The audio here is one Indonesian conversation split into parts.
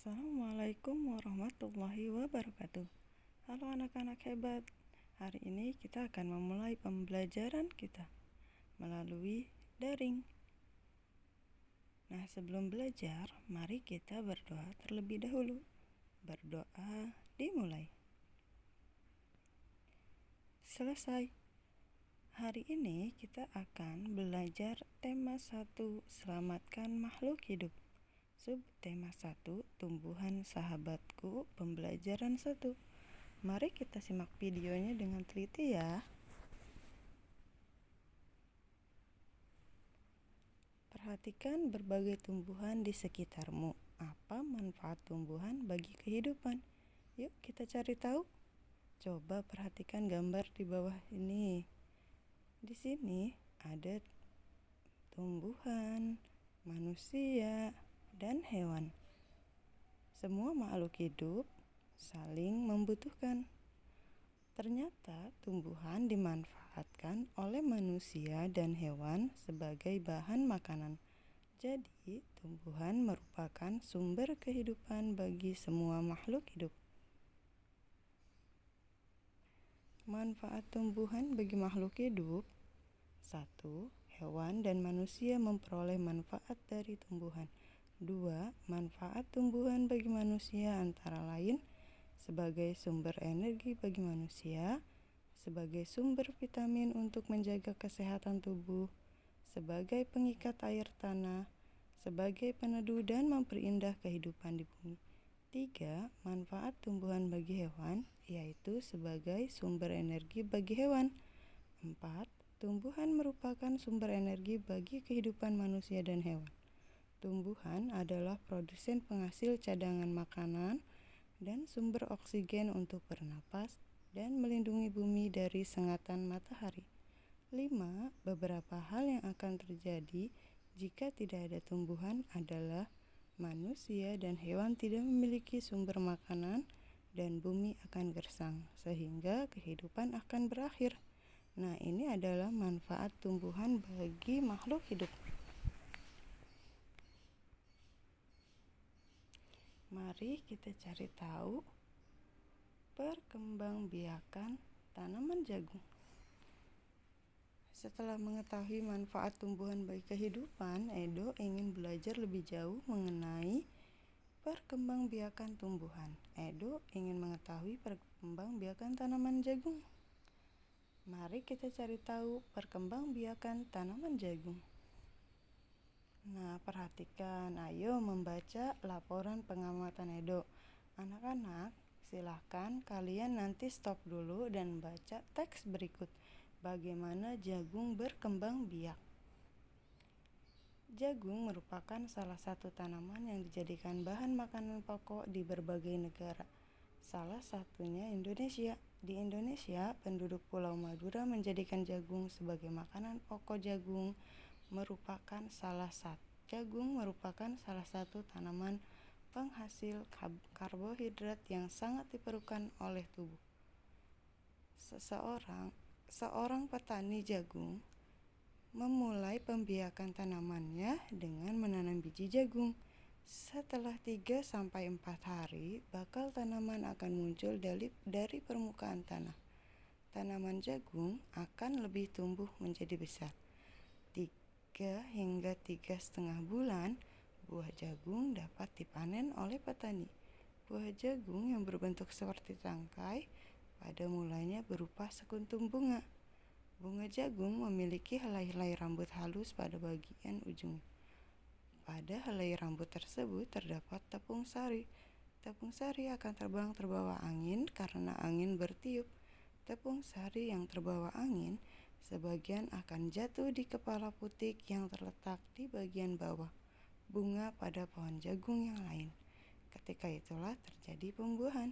Assalamualaikum warahmatullahi wabarakatuh. Halo anak-anak hebat. Hari ini kita akan memulai pembelajaran kita melalui daring. Nah, sebelum belajar, mari kita berdoa terlebih dahulu. Berdoa dimulai. Selesai. Hari ini kita akan belajar tema 1, selamatkan makhluk hidup. Subtema 1, tumbuhan sahabatku, pembelajaran 1. Mari kita simak videonya dengan teliti ya. Perhatikan berbagai tumbuhan di sekitarmu. Apa manfaat tumbuhan bagi kehidupan? Yuk kita cari tahu. Coba perhatikan gambar di bawah ini. Di sini ada tumbuhan, manusia, dan hewan. Semua makhluk hidup saling membutuhkan. Ternyata tumbuhan dimanfaatkan oleh manusia dan hewan sebagai bahan makanan. Jadi, tumbuhan merupakan sumber kehidupan bagi semua makhluk hidup. Manfaat tumbuhan bagi makhluk hidup. 1. Hewan dan manusia memperoleh manfaat dari tumbuhan. 2. Manfaat tumbuhan bagi manusia antara lain sebagai sumber energi bagi manusia, sebagai sumber vitamin untuk menjaga kesehatan tubuh, sebagai pengikat air tanah, sebagai peneduh dan memperindah kehidupan di bumi. 3. Manfaat tumbuhan bagi hewan, yaitu sebagai sumber energi bagi hewan. 4. Tumbuhan merupakan sumber energi bagi kehidupan manusia dan hewan. Tumbuhan adalah produsen penghasil cadangan makanan dan sumber oksigen untuk bernapas dan melindungi bumi dari sengatan matahari. 5. Beberapa hal yang akan terjadi jika tidak ada tumbuhan adalah manusia dan hewan tidak memiliki sumber makanan dan bumi akan gersang, sehingga kehidupan akan berakhir. Nah, ini adalah manfaat tumbuhan bagi makhluk hidup. Mari kita cari tahu perkembangbiakan tanaman jagung. Setelah mengetahui manfaat tumbuhan bagi kehidupan, Edo ingin belajar lebih jauh mengenai perkembangbiakan tumbuhan. Edo ingin mengetahui perkembangbiakan tanaman jagung. Mari kita cari tahu perkembangbiakan tanaman jagung. Nah, perhatikan, ayo membaca laporan pengamatan Edo. Anak-anak, silahkan kalian nanti stop dulu dan baca teks berikut. Bagaimana jagung berkembang biak. Jagung merupakan salah satu tanaman yang dijadikan bahan makanan pokok di berbagai negara. Salah satunya Indonesia. Di Indonesia, penduduk Pulau Madura menjadikan jagung sebagai makanan pokok. Jagung merupakan salah satu tanaman penghasil karbohidrat yang sangat diperlukan oleh tubuh. Seorang petani jagung memulai pembiakan tanamannya dengan menanam biji jagung. Setelah 3-4 hari, bakal tanaman akan muncul dari permukaan tanah. Tanaman jagung akan lebih tumbuh menjadi besar. 3 hingga 3,5 bulan, buah jagung dapat dipanen oleh petani. Buah jagung yang berbentuk seperti tangkai pada mulanya berupa sekuntum bunga. Bunga jagung memiliki helai-helai rambut halus pada bagian ujung. Pada helai rambut tersebut terdapat tepung sari. Tepung sari akan terbang terbawa angin karena angin bertiup. Tepung sari yang terbawa angin sebagian akan jatuh di kepala putik yang terletak di bagian bawah bunga pada pohon jagung yang lain. Ketika itulah terjadi pembuahan.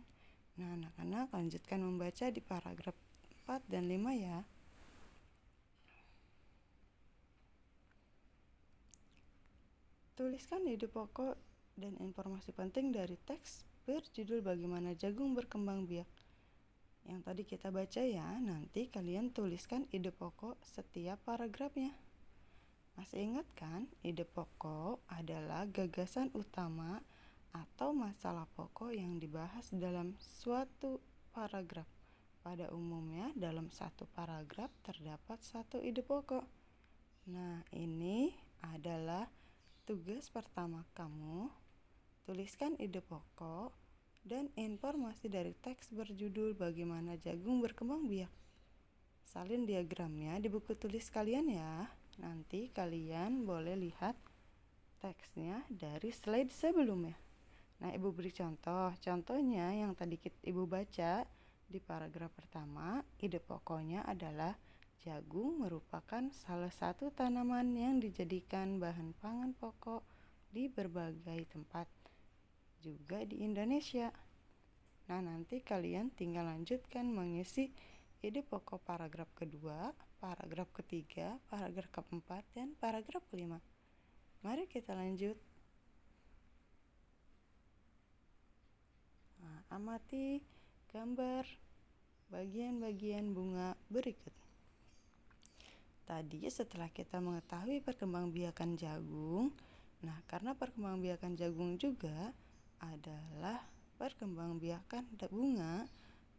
Nah, anak-anak lanjutkan membaca di paragraf 4 dan 5 ya. Tuliskan ide pokok dan informasi penting dari teks berjudul Bagaimana Jagung Berkembang Biak. Yang tadi kita baca ya, nanti kalian tuliskan ide pokok setiap paragrafnya. Masih ingat kan? Ide pokok adalah gagasan utama atau masalah pokok yang dibahas dalam suatu paragraf. Pada umumnya, dalam satu paragraf terdapat satu ide pokok. Nah, ini adalah tugas pertama kamu. Tuliskan ide pokok dan informasi dari teks berjudul Bagaimana Jagung Berkembang Biak. Salin diagramnya di buku tulis kalian ya. Nanti kalian boleh lihat teksnya dari slide sebelumnya. Nah, Ibu beri contoh. Contohnya yang tadi Ibu baca di paragraf pertama, ide pokoknya adalah jagung merupakan salah satu tanaman yang dijadikan bahan pangan pokok di berbagai tempat, juga di Indonesia. Nah, nanti kalian tinggal lanjutkan mengisi ide pokok paragraf kedua, paragraf ketiga, paragraf keempat, dan paragraf kelima. Mari kita lanjut. Nah, amati gambar bagian-bagian bunga berikut. Tadi setelah kita mengetahui perkembangbiakan jagung, nah karena perkembangbiakan jagung juga adalah perkembangbiakan bunga,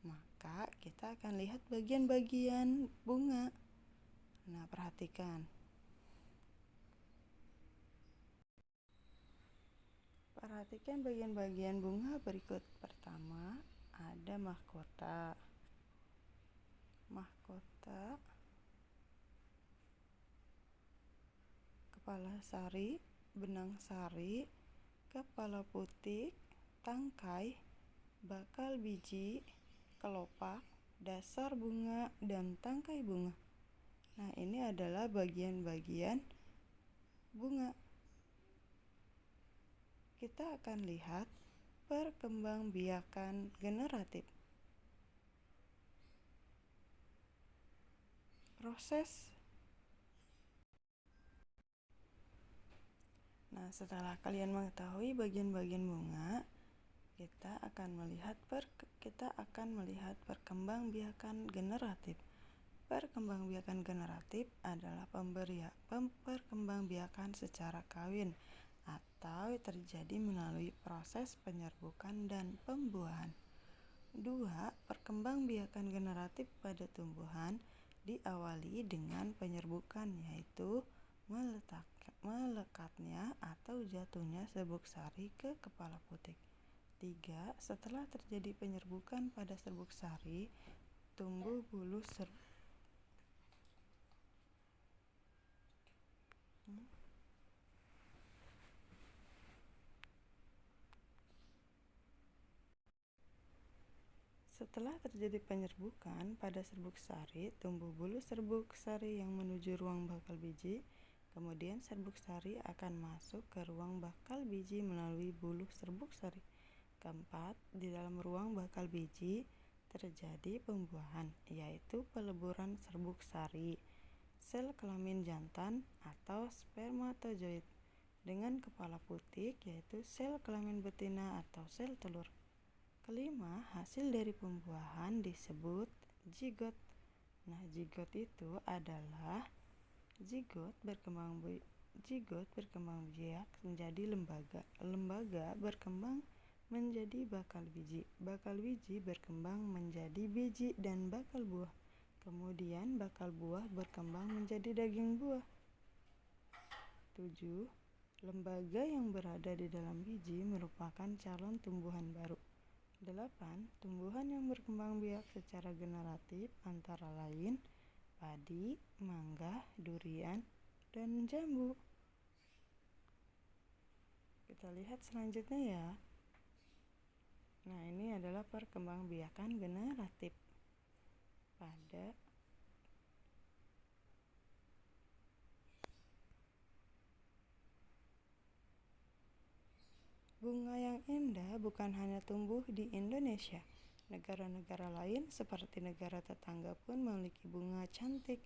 maka kita akan lihat bagian-bagian bunga. Nah, perhatikan. Perhatikan bagian-bagian bunga berikut. Pertama, ada mahkota. Mahkota, kepala sari, benang sari, kepala putik, tangkai, bakal biji, kelopak, dasar bunga, dan tangkai bunga. Nah, ini adalah bagian-bagian bunga. Kita akan lihat perkembangbiakan generatif. Proses. Nah, setelah kalian mengetahui bagian-bagian bunga, kita akan melihat perkembangbiakan generatif. Perkembangbiakan generatif adalah perkembangbiakan secara kawin atau terjadi melalui proses penyerbukan dan pembuahan. 2. Perkembangbiakan generatif pada tumbuhan diawali dengan penyerbukan, yaitu melekatnya atau jatuhnya serbuk sari ke kepala putik. 3. Setelah terjadi penyerbukan pada serbuk sari, tumbuh bulu serbuk. Setelah terjadi penyerbukan pada serbuk sari, tumbuh bulu serbuk sari yang menuju ruang bakal biji. Kemudian serbuk sari akan masuk ke ruang bakal biji melalui bulu serbuk sari. 4. Di dalam ruang bakal biji terjadi pembuahan, yaitu peleburan serbuk sari, sel kelamin jantan atau spermatozoid, dengan kepala putik, yaitu sel kelamin betina atau sel telur. 5. Hasil dari pembuahan disebut zigot. Nah, zigot itu adalah zigot berkembang biak menjadi lembaga. Lembaga berkembang menjadi bakal biji. Bakal biji berkembang menjadi biji dan bakal buah. Kemudian bakal buah berkembang menjadi daging buah. 7. Lembaga yang berada di dalam biji merupakan calon tumbuhan baru. 8. Tumbuhan yang berkembang biak secara generatif antara lain padi, mangga, durian, dan jambu. Kita lihat selanjutnya ya. Nah, ini adalah perkembangbiakan generatif pada bunga yang indah bukan hanya tumbuh di Indonesia. Negara-negara lain seperti negara tetangga pun memiliki bunga cantik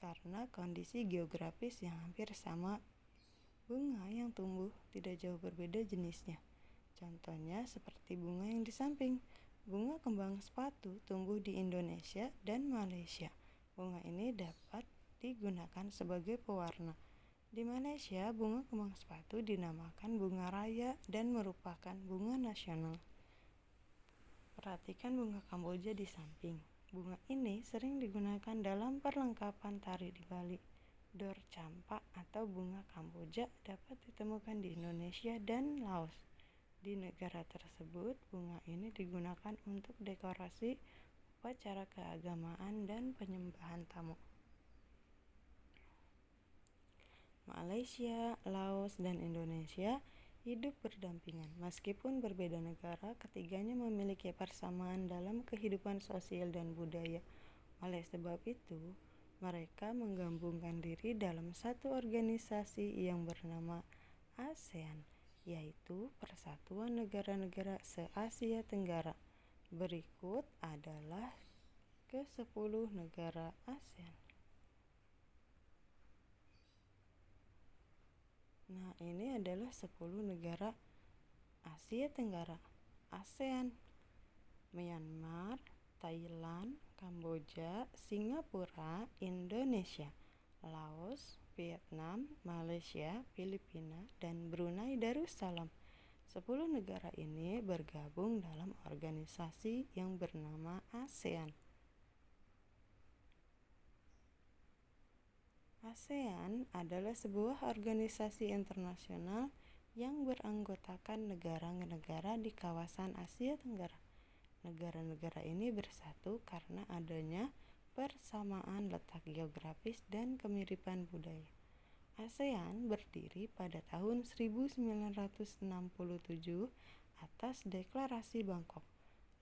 karena kondisi geografis yang hampir sama. Bunga yang tumbuh tidak jauh berbeda jenisnya. Contohnya seperti bunga yang di samping. Bunga kembang sepatu tumbuh di Indonesia dan Malaysia. Bunga ini dapat digunakan sebagai pewarna. Di Malaysia, bunga kembang sepatu dinamakan bunga raya dan merupakan bunga nasional. Perhatikan bunga Kamboja di samping. Bunga ini sering digunakan dalam perlengkapan tari di Bali. Dor campak atau bunga Kamboja dapat ditemukan di Indonesia dan Laos. Di negara tersebut, bunga ini digunakan untuk dekorasi, upacara keagamaan, dan penyembahan tamu. Malaysia, Laos, dan Indonesia hidup berdampingan. Meskipun berbeda negara, ketiganya memiliki persamaan dalam kehidupan sosial dan budaya. Oleh sebab itu, mereka menggabungkan diri dalam satu organisasi yang bernama ASEAN, yaitu Persatuan Negara-Negara Se-Asia Tenggara. Berikut adalah ke-10 negara ASEAN. Nah, ini adalah 10 negara Asia Tenggara ASEAN: Myanmar, Thailand, Kamboja, Singapura, Indonesia, Laos, Vietnam, Malaysia, Filipina, dan Brunei Darussalam. 10 negara ini bergabung dalam organisasi yang bernama ASEAN. ASEAN adalah sebuah organisasi internasional yang beranggotakan negara-negara di kawasan Asia Tenggara. Negara-negara ini bersatu karena adanya persamaan letak geografis dan kemiripan budaya. ASEAN berdiri pada tahun 1967 atas Deklarasi Bangkok.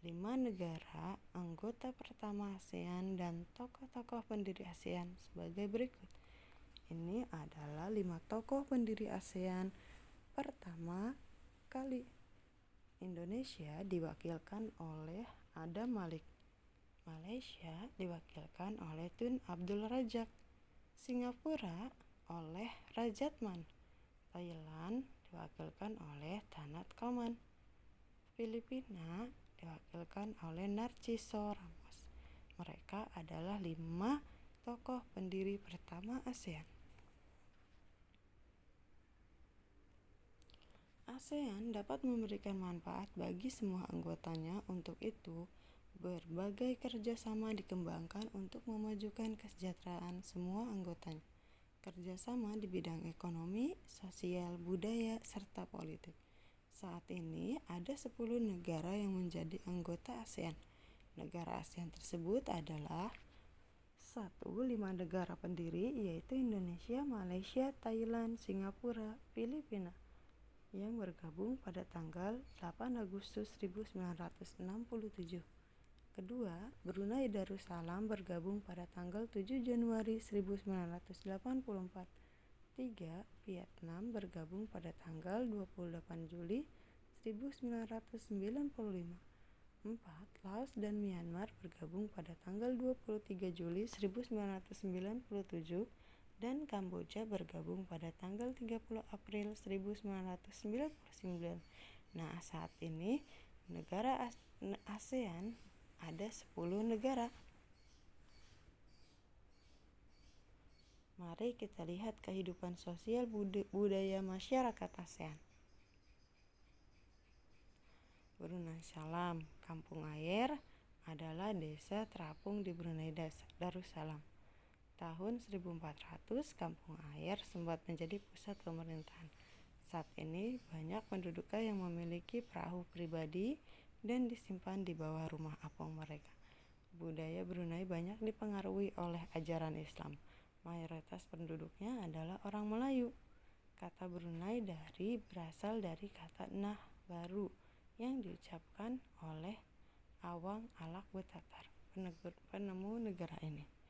5 negara anggota pertama ASEAN dan tokoh-tokoh pendiri ASEAN sebagai berikut. Ini adalah 5 tokoh pendiri ASEAN. Pertama kali, Indonesia diwakilkan oleh Adam Malik. Malaysia diwakilkan oleh Tun Abdul Razak. Singapura oleh Rajatman. Thailand diwakilkan oleh Tanat Kauman. Filipina diwakilkan oleh Narciso Ramos. Mereka adalah 5 tokoh pendiri pertama ASEAN. ASEAN dapat memberikan manfaat bagi semua anggotanya. Untuk itu, berbagai kerjasama dikembangkan untuk memajukan kesejahteraan semua anggotanya. Kerjasama di bidang ekonomi, sosial, budaya, serta politik. Saat ini ada 10 negara yang menjadi anggota ASEAN. Negara ASEAN tersebut adalah 1. 5 negara pendiri, yaitu Indonesia, Malaysia, Thailand, Singapura, Filipina, yang bergabung pada tanggal 8 Agustus 1967. Kedua, Brunei Darussalam bergabung pada tanggal 7 Januari 1984. 3. Vietnam bergabung pada tanggal 28 Juli 1995. 4. Laos dan Myanmar bergabung pada tanggal 23 Juli 1997 dan Kamboja bergabung pada tanggal 30 April 1999. Nah, saat ini negara ASEAN ada 10 negara. Mari kita lihat kehidupan sosial budaya masyarakat ASEAN. Brunei Salam, Kampung Ayer adalah desa terapung di Brunei Darussalam. Tahun 1400, Kampung Ayer sempat menjadi pusat pemerintahan. Saat ini banyak penduduk yang memiliki perahu pribadi dan disimpan di bawah rumah apung mereka. Budaya Brunei banyak dipengaruhi oleh ajaran Islam. Mayoritas penduduknya adalah orang Melayu. Kata Brunei berasal dari kata nah baru yang diucapkan oleh Awang Alak Betatar, penemu negara ini.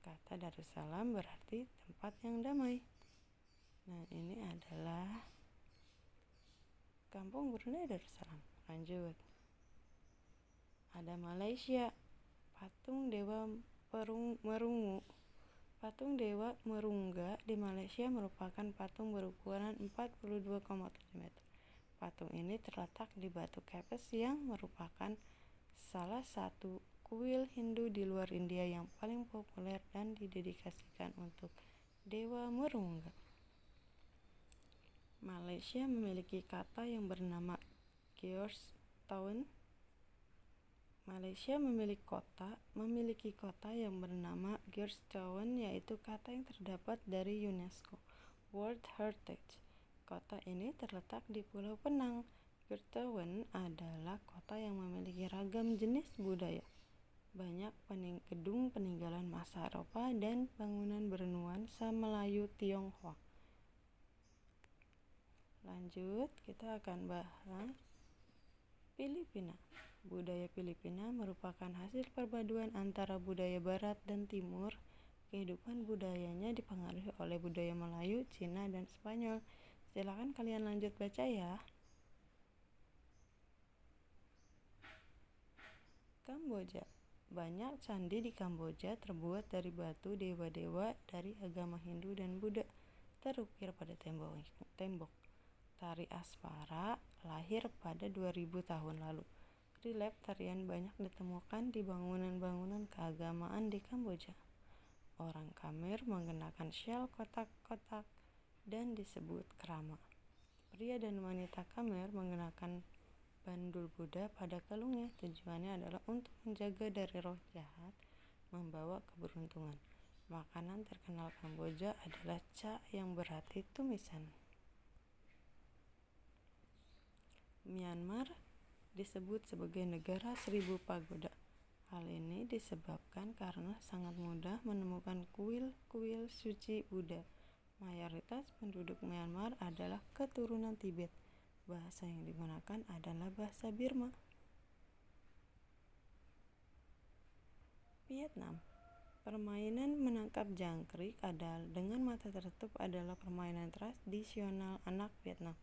Kata Darussalam berarti tempat yang damai. Nah, ini adalah Kampung Brunei Darussalam. Lanjut. Ada Malaysia, patung Dewa Merungu. Patung Dewa Merungga di Malaysia merupakan patung berukuran 42,7 meter. Patung ini terletak di Batu Kepes yang merupakan salah satu kuil Hindu di luar India yang paling populer dan didedikasikan untuk Dewa Merungga. Malaysia memiliki kata yang bernama Georgetown. Malaysia memiliki kota yang bernama Georgetown, yaitu kata yang terdapat dari UNESCO World Heritage. Kota ini terletak di Pulau Penang. Georgetown adalah kota yang memiliki ragam jenis budaya. Banyak gedung peninggalan masa Eropa dan bangunan bernuansa Melayu Tionghoa. Lanjut, kita akan bahas Filipina. Budaya Filipina merupakan hasil perpaduan antara budaya barat dan timur. Kehidupan budayanya dipengaruhi oleh budaya Melayu, Cina, dan Spanyol. Silakan kalian lanjut baca ya. Kamboja. Banyak candi di Kamboja terbuat dari batu dewa-dewa dari agama Hindu dan Buddha terukir pada tembok. Tari Aswara lahir pada 2000 tahun lalu. Relief tarian banyak ditemukan di bangunan-bangunan keagamaan di Kamboja. Orang Khmer mengenakan syal kotak-kotak dan disebut krama. Pria dan wanita Khmer mengenakan bandul Buddha pada kalungnya. Tujuannya adalah untuk menjaga dari roh jahat, membawa keberuntungan. Makanan terkenal Kamboja adalah cha yang berarti tumisan. Myanmar disebut sebagai negara 1000 pagoda. Hal ini disebabkan karena sangat mudah menemukan kuil-kuil suci Buddha. Mayoritas penduduk Myanmar adalah keturunan Tibet. Bahasa yang digunakan adalah bahasa Burma. Vietnam. Permainan menangkap jangkrik dengan mata tertutup adalah permainan tradisional anak Vietnam.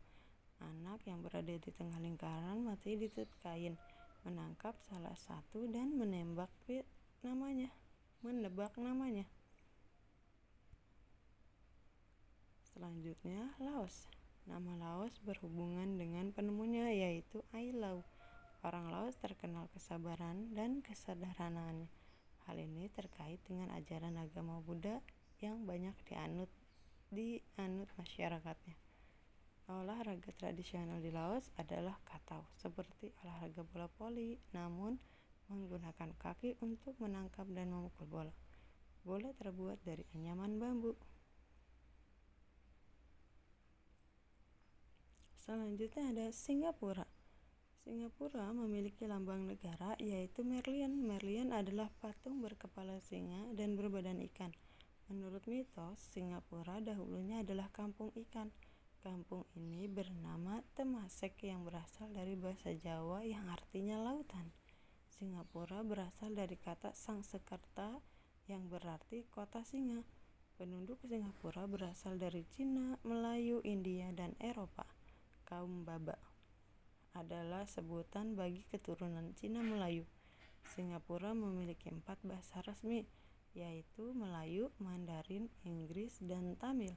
Anak yang berada di tengah lingkaran mati ditutup kain, menangkap salah satu dan menebak namanya. Selanjutnya, Laos. Nama Laos berhubungan dengan penemunya, yaitu Ai Lau. Orang Laos terkenal kesabaran dan kesederhanaannya. Hal ini terkait dengan ajaran agama Buddha yang banyak dianut masyarakatnya. Olahraga tradisional di Laos adalah katau, seperti olahraga bola voli, namun menggunakan kaki untuk menangkap dan memukul bola. Bola terbuat dari anyaman bambu. Selanjutnya ada Singapura. Singapura memiliki lambang negara, yaitu Merlion. Merlion adalah patung berkepala singa dan berbadan ikan. Menurut mitos, Singapura dahulunya adalah kampung ikan. Kampung ini bernama Temasek yang berasal dari bahasa Jawa yang artinya lautan. Singapura berasal dari kata Sangsekerta yang berarti kota singa. Penduduk Singapura berasal dari Cina, Melayu, India, dan Eropa. Kaum Baba adalah sebutan bagi keturunan Cina Melayu. Singapura memiliki 4 bahasa resmi, yaitu Melayu, Mandarin, Inggris, dan Tamil.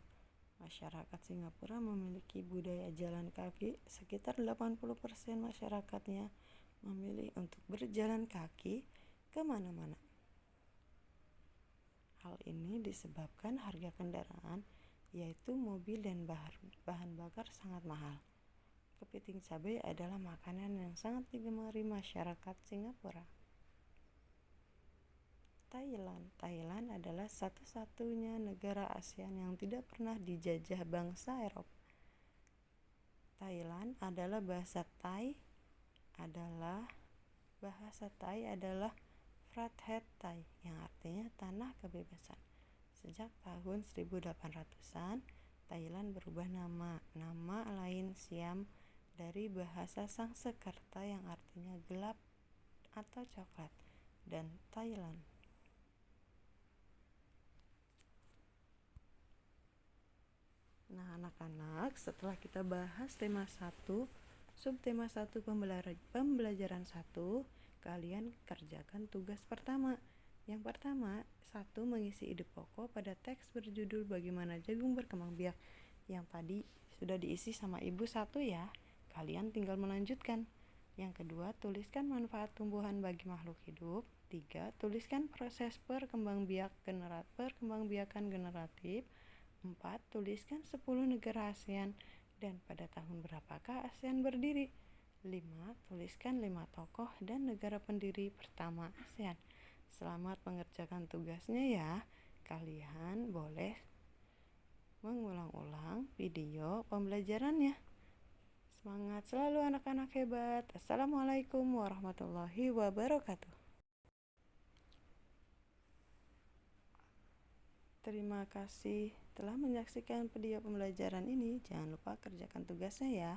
Masyarakat Singapura memiliki budaya jalan kaki. Sekitar 80% masyarakatnya memilih untuk berjalan kaki kemana-mana. Hal ini disebabkan harga kendaraan, yaitu mobil dan bahan bakar sangat mahal. Kepiting cabai adalah makanan yang sangat digemari masyarakat Singapura. Thailand adalah satu-satunya negara ASEAN yang tidak pernah dijajah bangsa Eropa. Bahasa Thai adalah Phat Thai yang artinya tanah kebebasan. Sejak tahun 1800-an, Thailand berubah nama lain Siam dari bahasa Sangsekerta yang artinya gelap atau coklat, dan Thailand. Nah, anak-anak, setelah kita bahas tema 1, subtema 1 pembelajaran 1, kalian kerjakan tugas pertama. Yang pertama, 1. Mengisi ide pokok pada teks berjudul Bagaimana Jagung Berkembang Biak. Yang tadi sudah diisi sama Ibu 1 ya. Kalian tinggal melanjutkan. Yang kedua, tuliskan manfaat tumbuhan bagi makhluk hidup. 3. Tuliskan proses perkembangbiakan generatif. 4. Tuliskan 10 negara ASEAN Dan pada tahun berapakah ASEAN berdiri? 5. Tuliskan 5 tokoh dan negara pendiri pertama ASEAN. Selamat mengerjakan tugasnya ya. Kalian boleh mengulang-ulang video pembelajarannya. Semangat selalu anak-anak hebat. Assalamualaikum warahmatullahi wabarakatuh. Terima kasih telah menyaksikan video pembelajaran ini. Jangan lupa kerjakan tugasnya ya.